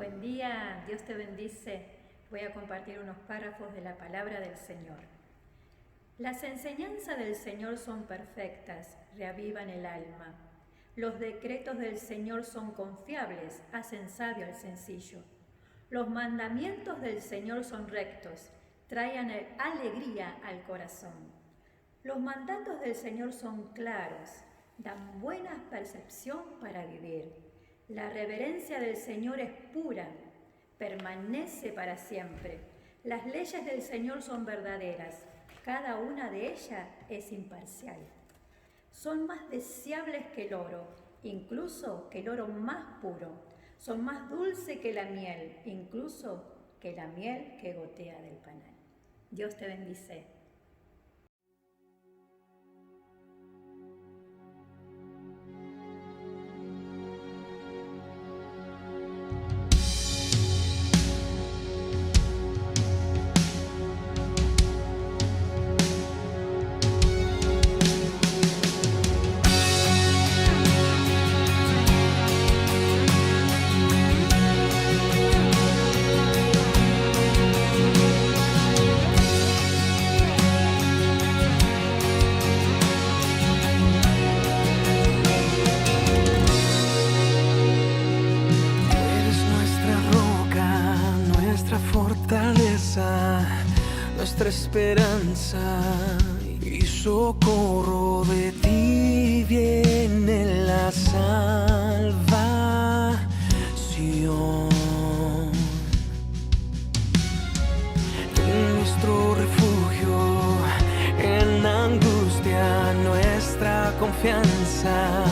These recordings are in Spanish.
Buen día, Dios te bendice. Voy a compartir unos párrafos de la palabra del Señor. Las enseñanzas del Señor son perfectas, reavivan el alma. Los decretos del Señor son confiables, hacen sabio al sencillo. Los mandamientos del Señor son rectos, traen alegría al corazón. Los mandatos del Señor son claros, dan buena percepción para vivir. La reverencia del Señor es pura, permanece para siempre. Las leyes del Señor son verdaderas, cada una de ellas es imparcial. Son más deseables que el oro, incluso que el oro más puro. Son más dulces que la miel, incluso que la miel que gotea del panal. Dios te bendice. Nuestra esperanza y socorro, de ti viene la salvación. Nuestro refugio en angustia, nuestra confianza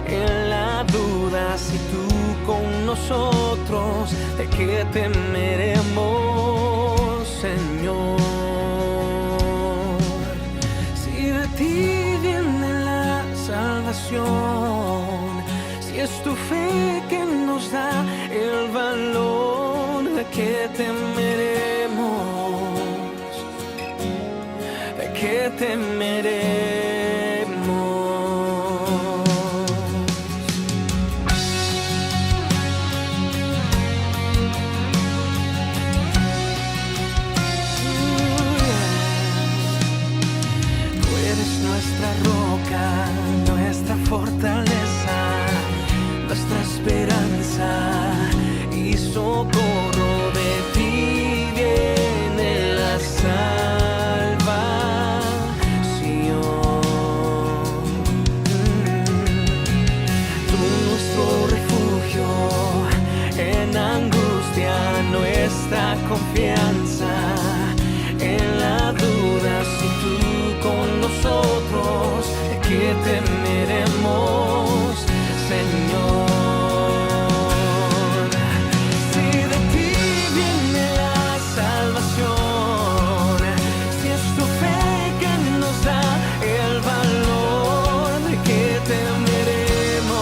en la duda. Si tú con nosotros, ¿de qué temeremos, Señor? Si de ti viene la salvación, si es tu fe que nos da el valor, ¿de qué temeremos? ¿De qué temeremos? Nuestra fortaleza, nuestra esperanza y socorro, de ti viene la salvación. Tú nuestro refugio en angustia, nuestra confianza en la duda. Si tú con nosotros, ¿de qué temeremos, Señor? Si de ti viene la salvación, si es tu fe que nos da el valor, ¿de qué temeremos?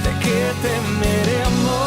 ¿De qué temeremos?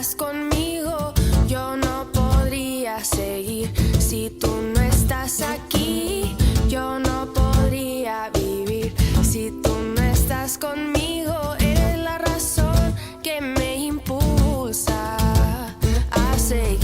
estás conmigo, yo no podría seguir. Si tú no estás aquí, yo no podría vivir. Si tú no estás conmigo, eres la razón que me impulsa a seguir.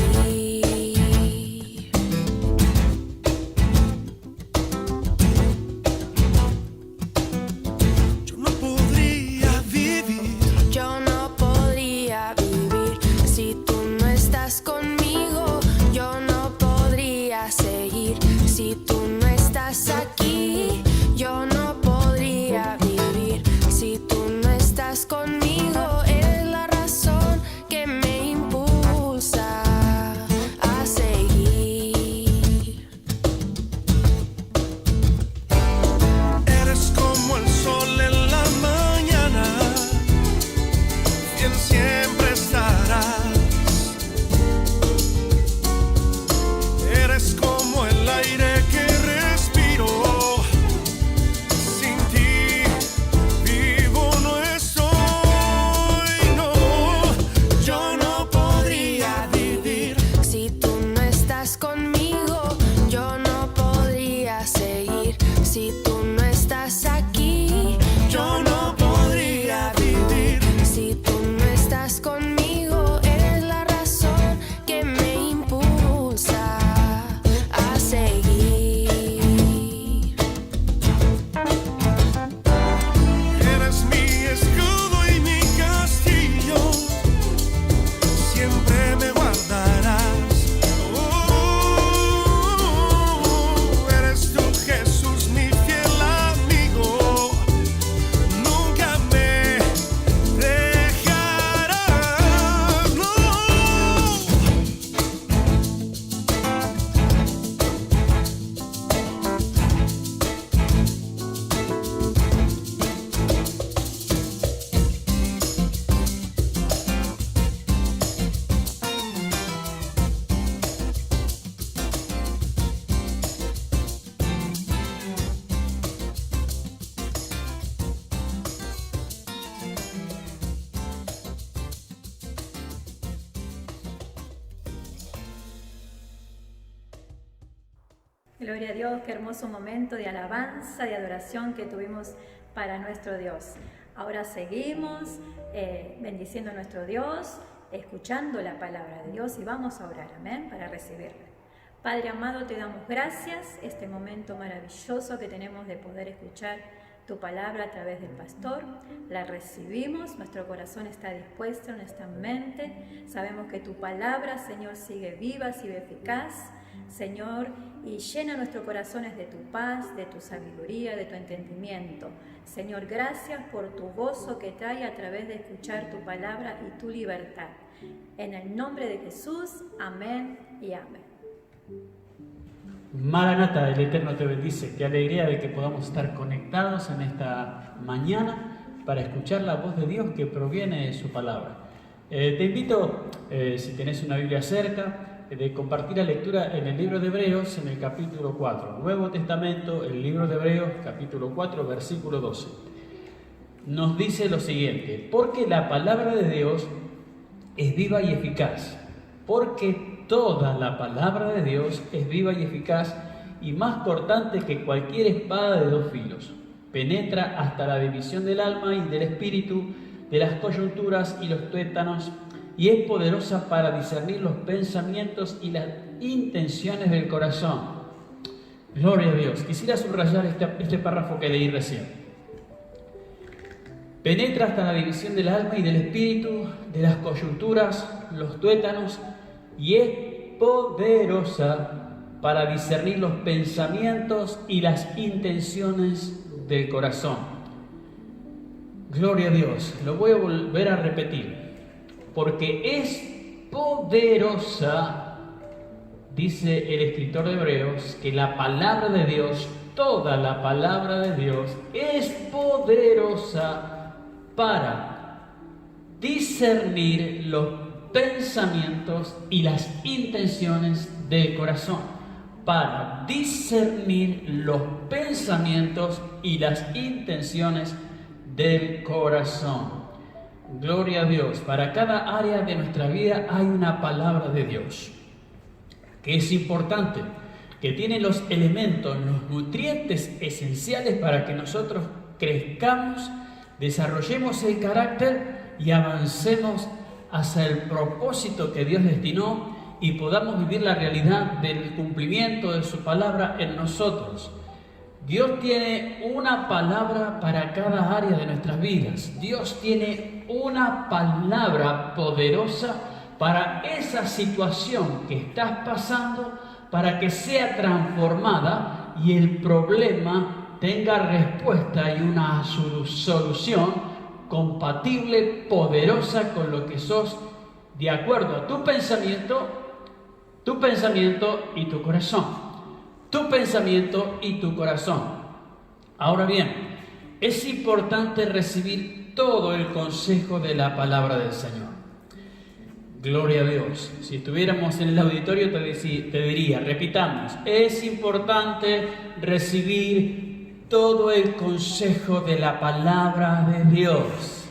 Yo no podría vivir. Yo no podría vivir. Si tú no estás conmigo, yo no podría seguir. Si tú no estás aquí, yo no podría vivir. Si tú no estás conmigo, eres la razón que me impulsa a seguir. Eres como el sol en la mañana, quien siempre estarás. Eres como el aire que respiro, sin ti vivo no estoy, no. Yo no podría vivir. Si tú no estás conmigo, yo no podría seguir. Si tú no estás aquí, Yo no podría vivir. si tú no estás conmigo, eres la razón que me impulsa a seguir. Eres mi escudo y mi castillo, siempre me guardarás. Eres tú, Jesús, mi fiel amigo, nunca me dejarás, no. Gloria a Dios, qué hermoso momento de alabanza, de adoración que tuvimos para nuestro Dios. Ahora seguimos bendiciendo a nuestro Dios, escuchando la palabra de Dios y vamos a orar, amén, para recibirla. Padre amado, te damos gracias, este momento maravilloso que tenemos de poder escuchar tu palabra a través del pastor. La recibimos, nuestro corazón está dispuesto, nuestra mente. Sabemos que tu palabra, Señor, sigue viva, sigue eficaz, Señor, y llena nuestros corazones de tu paz, de tu sabiduría, de tu entendimiento. Señor, gracias por tu gozo que trae a través de escuchar tu palabra y tu libertad. En el nombre de Jesús, amén y amén. Maranata, el Eterno te bendice. Qué alegría de que podamos estar conectados en esta mañana para escuchar la voz de Dios que proviene de su palabra. Te invito, si tenés una Biblia cerca, de compartir la lectura en el libro de Hebreos, en el capítulo 4. Nuevo Testamento, el libro de Hebreos, capítulo 4, versículo 12. Nos dice lo siguiente: porque la palabra de Dios es viva y eficaz, porque toda la palabra de Dios es viva y eficaz y más cortante que cualquier espada de dos filos. Penetra hasta la división del alma y del espíritu, de las coyunturas y los tuétanos, y es poderosa para discernir los pensamientos y las intenciones del corazón. Gloria a Dios. Quisiera subrayar este párrafo que leí recién. Penetra hasta la división del alma y del espíritu, de las coyunturas, los tuétanos, y es poderosa para discernir los pensamientos y las intenciones del corazón. Gloria a Dios. Lo voy a volver a repetir. Porque es poderosa, dice el escritor de Hebreos, que la palabra de Dios, toda la palabra de Dios, es poderosa para discernir los pensamientos y las intenciones del corazón. Para discernir los pensamientos y las intenciones del corazón. Gloria a Dios. Para cada área de nuestra vida hay una palabra de Dios, que es importante, que tiene los elementos, los nutrientes esenciales para que nosotros crezcamos, desarrollemos el carácter y avancemos hacia el propósito que Dios destinó y podamos vivir la realidad del cumplimiento de su palabra en nosotros. Dios tiene una palabra para cada área de nuestras vidas. Dios tiene una palabra poderosa para esa situación que estás pasando, para que sea transformada y el problema tenga respuesta y una solución compatible, poderosa con lo que sos, de acuerdo a tu pensamiento y tu corazón. Tu pensamiento y tu corazón. Ahora bien, es importante recibir todo el consejo de la palabra del Señor. Gloria a Dios. Si estuviéramos en el auditorio te diría, repitamos, es importante recibir todo el consejo de la palabra de Dios.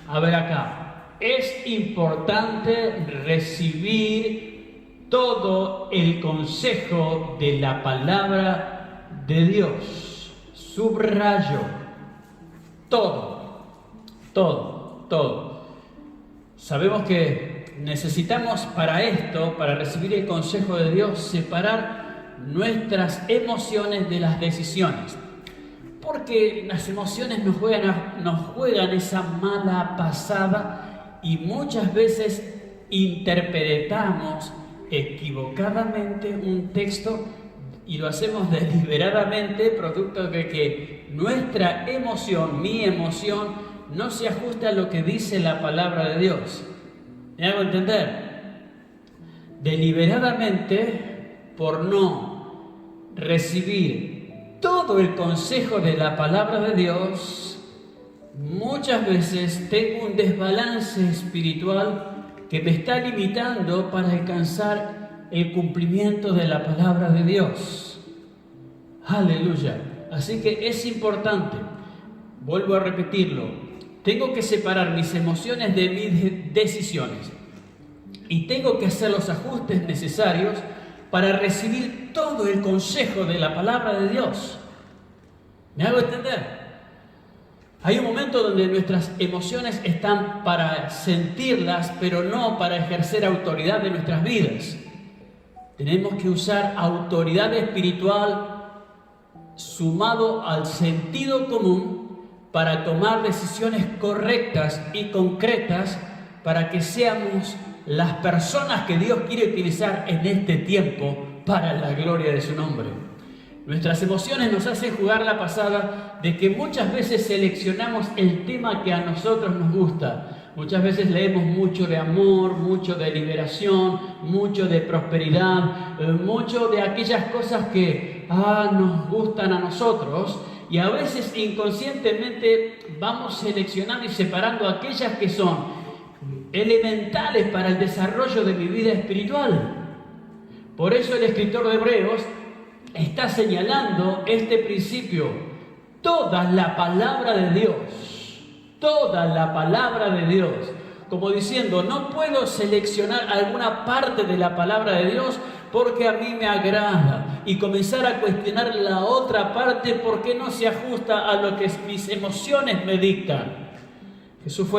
A ver acá, es importante recibir todo el consejo de la palabra de Dios. Subrayo, todo. Sabemos que necesitamos para esto, para recibir el consejo de Dios, separar nuestras emociones de las decisiones. Porque las emociones nos juegan esa mala pasada y muchas veces interpretamos equivocadamente un texto y lo hacemos deliberadamente, producto de que nuestra emoción, mi emoción, no se ajusta a lo que dice la palabra de Dios. ¿Me hago entender? Deliberadamente, por no recibir todo el consejo de la palabra de Dios, muchas veces tengo un desbalance espiritual que me está limitando para alcanzar el cumplimiento de la palabra de Dios. Aleluya. Así que es importante, vuelvo a repetirlo, tengo que separar mis emociones de mis decisiones y tengo que hacer los ajustes necesarios para recibir todo el consejo de la palabra de Dios. ¿Me hago entender? Hay un momento donde nuestras emociones están para sentirlas, pero no para ejercer autoridad de nuestras vidas. Tenemos que usar autoridad espiritual sumado al sentido común para tomar decisiones correctas y concretas para que seamos las personas que Dios quiere utilizar en este tiempo para la gloria de su nombre. Nuestras emociones nos hacen jugar la pasada de que muchas veces seleccionamos el tema que a nosotros nos gusta. Muchas veces leemos mucho de amor, mucho de liberación, mucho de prosperidad, mucho de aquellas cosas que nos gustan a nosotros. Y a veces inconscientemente vamos seleccionando y separando aquellas que son elementales para el desarrollo de mi vida espiritual. Por eso el escritor de Hebreos está señalando este principio. Toda la palabra de Dios, como diciendo, no puedo seleccionar alguna parte de la palabra de Dios porque a mí me agrada y comenzar a cuestionar la otra parte porque no se ajusta a lo que mis emociones me dictan. Jesús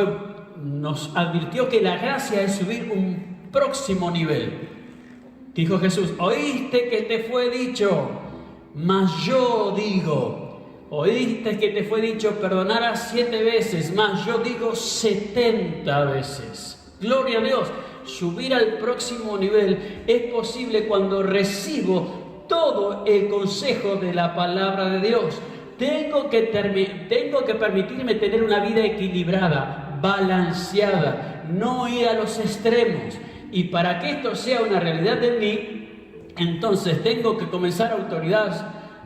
nos advirtió que la gracia es subir un próximo nivel. Dijo Jesús, oíste que te fue dicho, mas yo digo. Oíste que te fue dicho, perdonarás 7 veces, mas yo digo 70 veces. Gloria a Dios. Subir al próximo nivel es posible cuando recibo todo el consejo de la palabra de Dios. Tengo que permitirme tener una vida equilibrada, balanceada, no ir a los extremos. Y para que esto sea una realidad en mí, entonces tengo que comenzar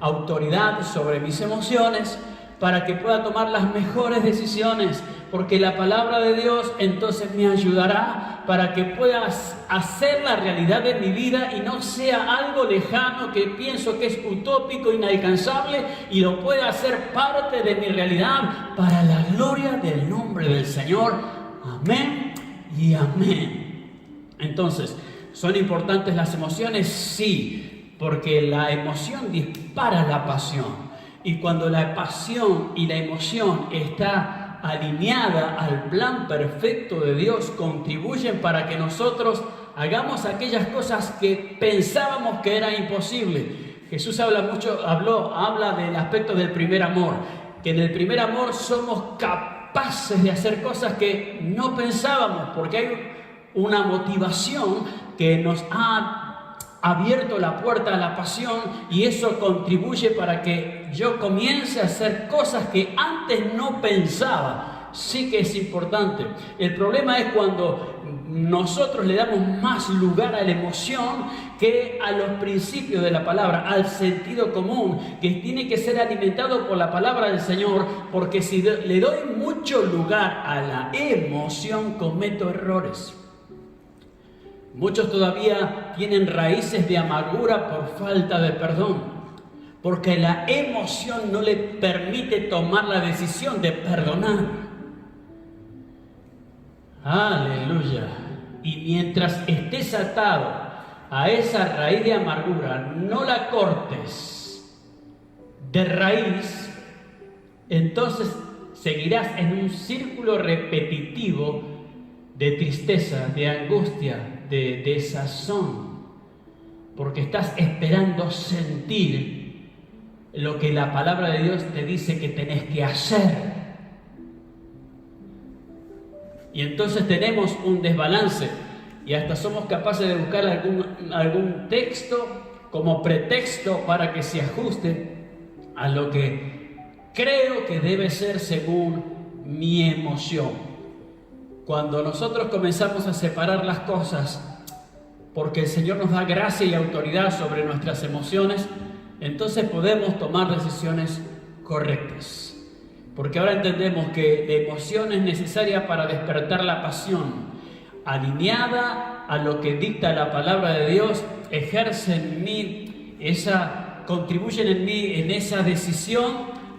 autoridad sobre mis emociones para que pueda tomar las mejores decisiones, porque la palabra de Dios entonces me ayudará para que pueda hacer la realidad de mi vida y no sea algo lejano que pienso que es utópico, inalcanzable, y lo pueda hacer parte de mi realidad para la gloria del nombre del Señor. Amén y amén. Entonces, ¿son importantes las emociones? Sí, porque la emoción dispara la pasión. Y cuando la pasión y la emoción está alineada al plan perfecto de Dios, contribuyen para que nosotros hagamos aquellas cosas que pensábamos que era imposible. Jesús habla del aspecto del primer amor, que en el primer amor somos capaces de hacer cosas que no pensábamos, porque hay una motivación que nos ha abierto la puerta a la pasión, y eso contribuye para que yo comience a hacer cosas que antes no pensaba. Sí que es importante. El problema es cuando nosotros le damos más lugar a la emoción que a los principios de la palabra, al sentido común, que tiene que ser alimentado por la palabra del Señor, porque si le doy mucho lugar a la emoción, cometo errores. Muchos todavía tienen raíces de amargura por falta de perdón, porque la emoción no le permite tomar la decisión de perdonar. Aleluya. Y mientras estés atado a esa raíz de amargura, no la cortes de raíz, entonces seguirás en un círculo repetitivo de tristeza, de angustia, de desazón, porque estás esperando sentir lo que la palabra de Dios te dice que tenés que hacer. Y entonces tenemos un desbalance, y hasta somos capaces de buscar algún texto como pretexto para que se ajuste a lo que creo que debe ser según mi emoción. Cuando nosotros comenzamos a separar las cosas, porque el Señor nos da gracia y autoridad sobre nuestras emociones, entonces podemos tomar decisiones correctas. Porque ahora entendemos que la emoción es necesaria para despertar la pasión. Alineada a lo que dicta la palabra de Dios, ejerce en mí contribuyen en mí en esa decisión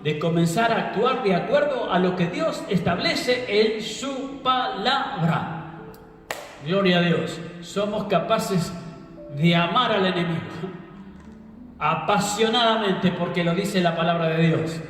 de comenzar a actuar de acuerdo a lo que Dios establece en su palabra. Gloria a Dios. Somos capaces de amar al enemigo apasionadamente porque lo dice la palabra de Dios.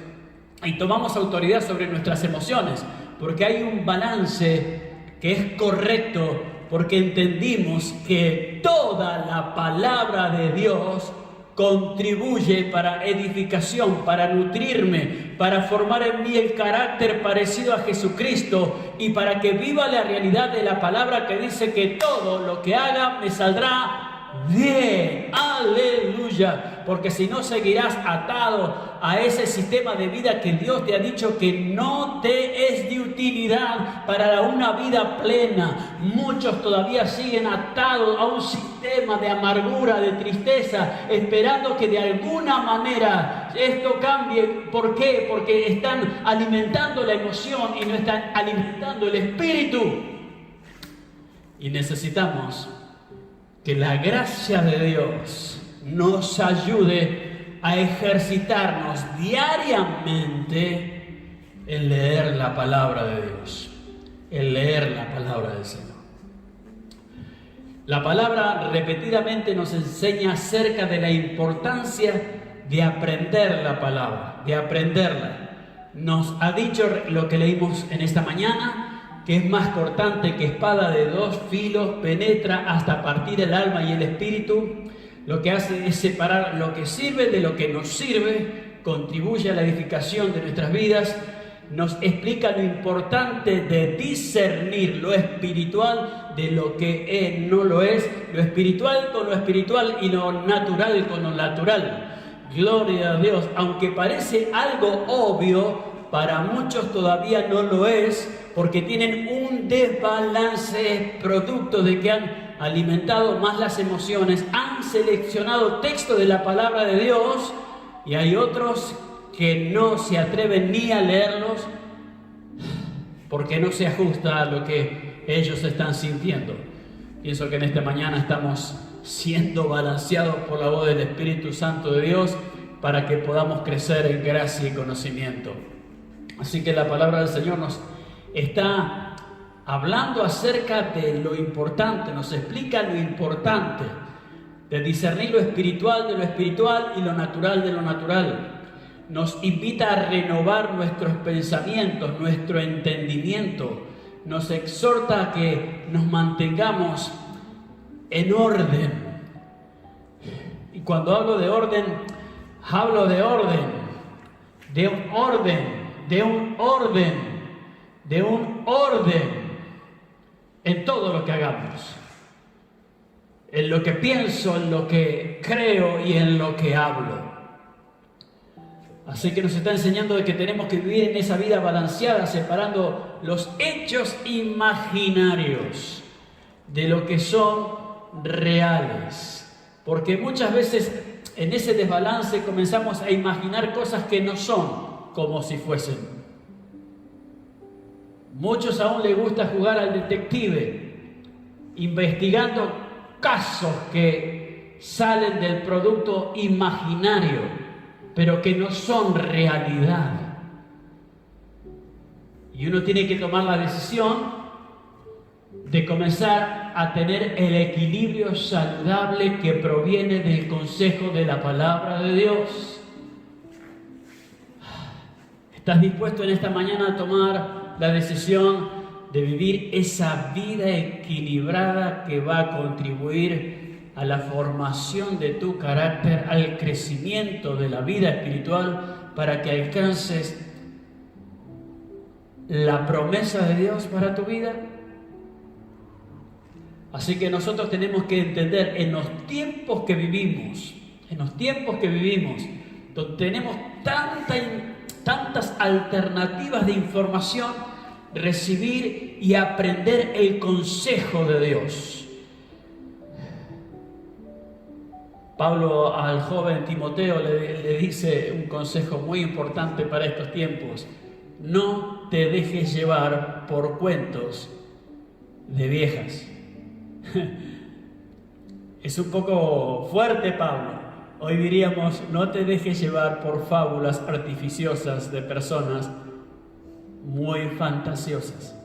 Y tomamos autoridad sobre nuestras emociones porque hay un balance que es correcto, porque entendimos que toda la palabra de Dios contribuye para edificación, para nutrirme, para formar en mí el carácter parecido a Jesucristo y para que viva la realidad de la palabra que dice que todo lo que haga me saldrá bien. Aleluya. Porque si no, seguirás atado a ese sistema de vida que Dios te ha dicho que no te es de utilidad para una vida plena. Muchos todavía siguen atados a un sistema de amargura, de tristeza, esperando que de alguna manera esto cambie. ¿Por qué? Porque están alimentando la emoción y no están alimentando el espíritu. Y necesitamos que la gracia de Dios nos ayude a ejercitarnos diariamente en leer la palabra de Dios, en leer la palabra del Señor. La palabra repetidamente nos enseña acerca de la importancia de aprender la palabra, de aprenderla. Nos ha dicho lo que leímos en esta mañana, que es más cortante que espada de dos filos, penetra hasta partir el alma y el espíritu. Lo que hace es separar lo que sirve de lo que nos sirve, contribuye a la edificación de nuestras vidas, nos explica lo importante de discernir lo espiritual de lo que no lo es, lo espiritual con lo espiritual y lo natural con lo natural. Gloria a Dios, aunque parece algo obvio, para muchos todavía no lo es, porque tienen un desbalance producto de que han alimentado más las emociones, han seleccionado texto de la palabra de Dios, y hay otros que no se atreven ni a leerlos porque no se ajusta a lo que ellos están sintiendo. Pienso que en esta mañana estamos siendo balanceados por la voz del Espíritu Santo de Dios para que podamos crecer en gracia y conocimiento. Así que la palabra del Señor nos está hablando acerca de lo importante, nos explica lo importante de discernir lo espiritual de lo espiritual y lo natural de lo natural. Nos invita a renovar nuestros pensamientos, nuestro entendimiento. Nos exhorta a que nos mantengamos en orden. Y cuando hablo de orden en todo lo que hagamos. En lo que pienso, en lo que creo y en lo que hablo. Así que nos está enseñando de que tenemos que vivir en esa vida balanceada, separando los hechos imaginarios de lo que son reales. Porque muchas veces en ese desbalance comenzamos a imaginar cosas que no son como si fuesen. Muchos aún les gusta jugar al detective, investigando casos que salen del producto imaginario, pero que no son realidad. Y uno tiene que tomar la decisión de comenzar a tener el equilibrio saludable que proviene del consejo de la palabra de Dios. ¿Estás dispuesto en esta mañana a tomar la decisión de vivir esa vida equilibrada que va a contribuir a la formación de tu carácter, al crecimiento de la vida espiritual, para que alcances la promesa de Dios para tu vida? Así que nosotros tenemos que entender en los tiempos que vivimos, donde tenemos tantas alternativas de información, recibir y aprender el consejo de Dios. Pablo al joven Timoteo le dice un consejo muy importante para estos tiempos: no te dejes llevar por cuentos de viejas. Es un poco fuerte, Pablo. Hoy diríamos: no te dejes llevar por fábulas artificiosas de personas muy fantasiosas.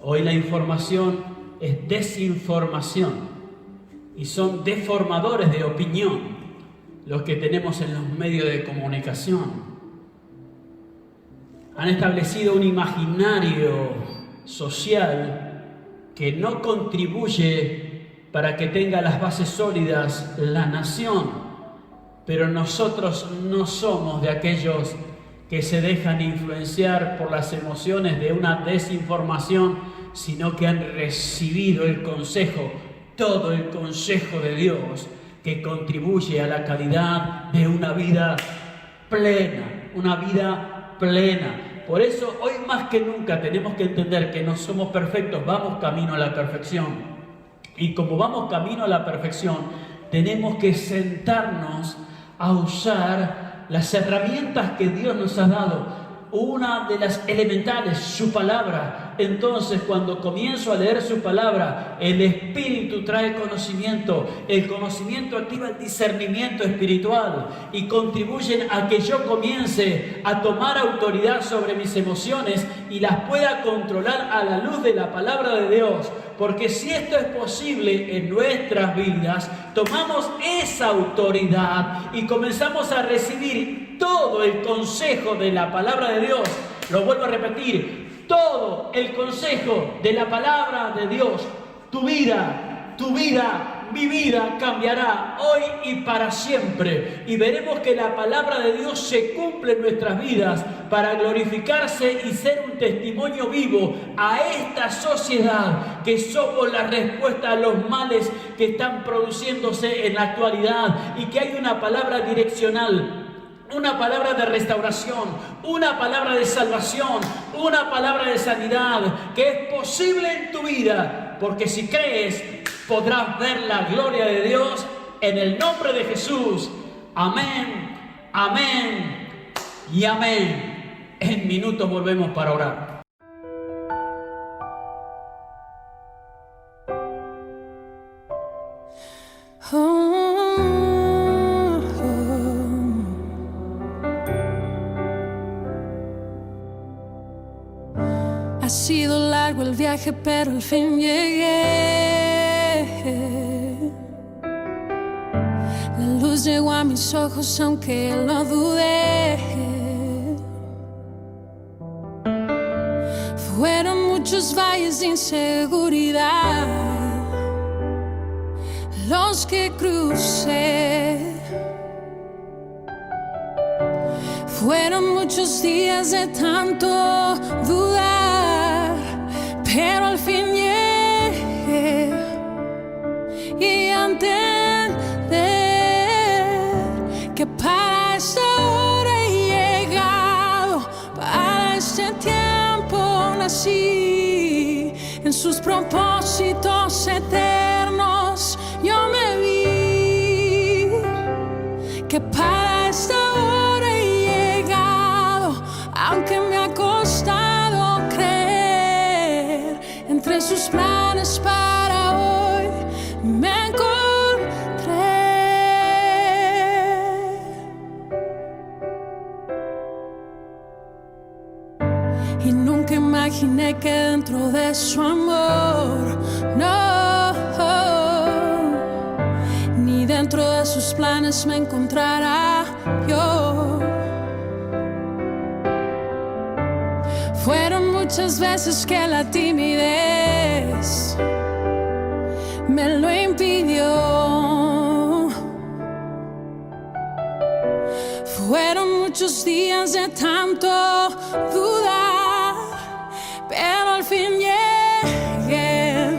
Hoy la información es desinformación y son deformadores de opinión los que tenemos en los medios de comunicación. Han establecido un imaginario social que no contribuye para que tenga las bases sólidas la nación, pero nosotros no somos de aquellos que se dejan influenciar por las emociones de una desinformación, sino que han recibido el consejo, todo el consejo de Dios, que contribuye a la calidad de una vida plena, Por eso, hoy más que nunca tenemos que entender que no somos perfectos, vamos camino a la perfección. Y como vamos camino a la perfección, tenemos que sentarnos a usar las herramientas que Dios nos ha dado. Una de las elementales, su palabra. Entonces, cuando comienzo a leer su palabra, el Espíritu trae conocimiento. El conocimiento activa el discernimiento espiritual y contribuyen a que yo comience a tomar autoridad sobre mis emociones y las pueda controlar a la luz de la palabra de Dios. Porque si esto es posible en nuestras vidas, tomamos esa autoridad y comenzamos a recibir todo el consejo de la palabra de Dios. Lo vuelvo a repetir, todo el consejo de la palabra de Dios. Tu vida, mi vida cambiará hoy y para siempre. Y veremos que la palabra de Dios se cumple en nuestras vidas para glorificarse y ser un testimonio vivo a esta sociedad, que somos la respuesta a los males que están produciéndose en la actualidad, y que hay una palabra direccional, una palabra de restauración, una palabra de salvación, una palabra de sanidad, que es posible en tu vida, porque si crees, podrás ver la gloria de Dios en el nombre de Jesús. Amén, amén y amén. En minutos volvemos para orar. Ha sido largo el viaje, pero al fin llegué. La luz llegó a mis ojos, aunque lo dudé. Fueron muchos valles de inseguridad los que crucé. Fueron muchos días de tanto dudar, pero al fin llegué y a entender que para esta hora he llegado, para este tiempo nací. En sus propósitos eternos yo me vi, que para esta hora he llegado, aunque me ha costado creer. Entre sus planes para hoy me encontré. Y nunca imaginé que dentro de su amor, no, ni dentro de sus planes me encontrará yo. Fueron muchas veces que la timidez me lo impidió. Fueron muchos días de tanto dudar, pero al fin llegué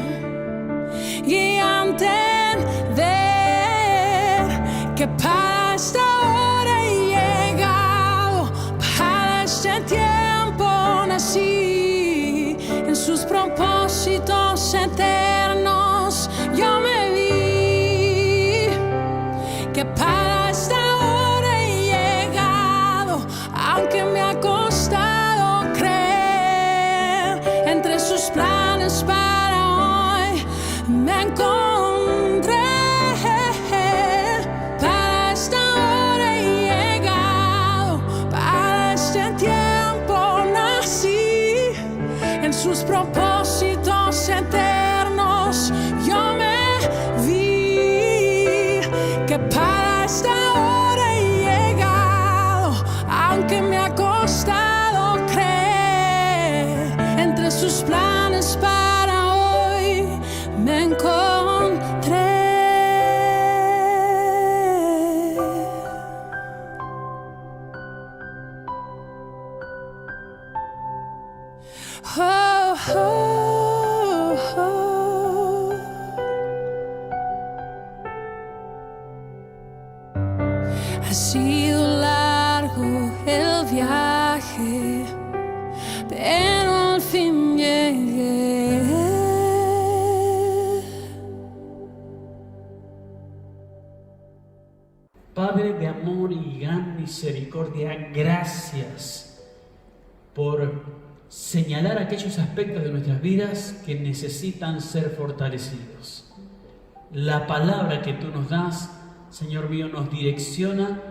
y a entender que para esta hora he llegado, para este tiempo nací. En sus propósitos eternos yo me vi, que para esta hora he llegado, aunque me ha costado creer. Entre sus planes para hoy me encontré. Para esta hora he llegado, para este tiempo nací. En sus propósitos eternos yo me vi, que para esta hora he llegado, aunque me ha costado creer. Entre sus planes para hoy me encontré. Oh, oh, oh. Ha sido largo el viaje, pero al fin llegué. Padre de amor y gran misericordia, gracias por señalar aquellos aspectos de nuestras vidas que necesitan ser fortalecidos. La palabra que tú nos das, Señor mío, nos direcciona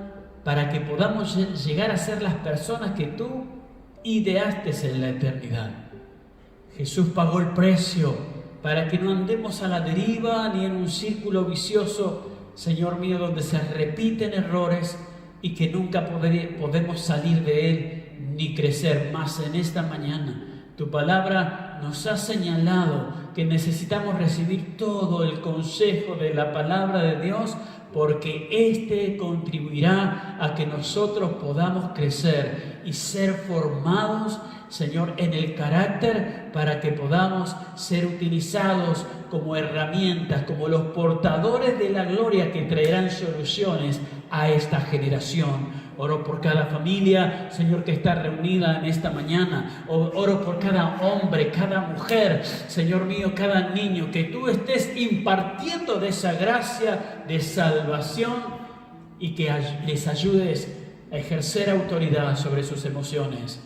para que podamos llegar a ser las personas que tú ideaste en la eternidad. Jesús pagó el precio para que no andemos a la deriva ni en un círculo vicioso, Señor mío, donde se repiten errores y que nunca podemos salir de él ni crecer más. En esta mañana tu palabra nos ha señalado que necesitamos recibir todo el consejo de la palabra de Dios, porque este contribuirá a que nosotros podamos crecer y ser formados, Señor, en el carácter, para que podamos ser utilizados como herramientas, como los portadores de la gloria que traerán soluciones a esta generación. Oro por cada familia, Señor, que está reunida en esta mañana. Oro por cada hombre, cada mujer, Señor mío, cada niño, que tú estés impartiendo de esa gracia de salvación y que les ayudes a ejercer autoridad sobre sus emociones,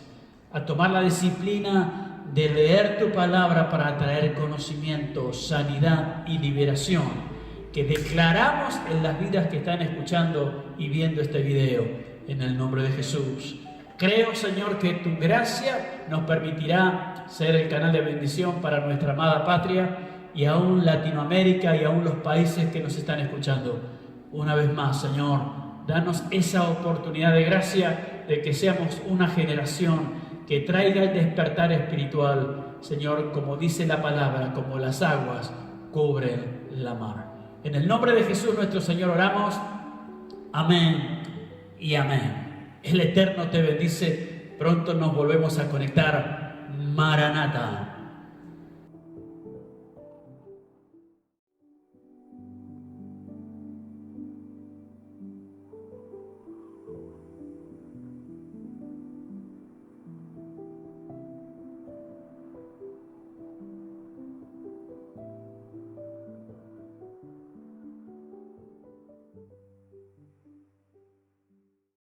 a tomar la disciplina de leer tu palabra para traer conocimiento, sanidad y liberación, que declaramos en las vidas que están escuchando y viendo este video. En el nombre de Jesús. Creo, Señor, que tu gracia nos permitirá ser el canal de bendición para nuestra amada patria y aún Latinoamérica y aún los países que nos están escuchando. Una vez más, Señor, danos esa oportunidad de gracia de que seamos una generación que traiga el despertar espiritual, Señor, como dice la palabra, como las aguas cubren la mar. En el nombre de Jesús nuestro Señor oramos. Amén y amén. El Eterno te bendice. Pronto nos volvemos a conectar. Maranata.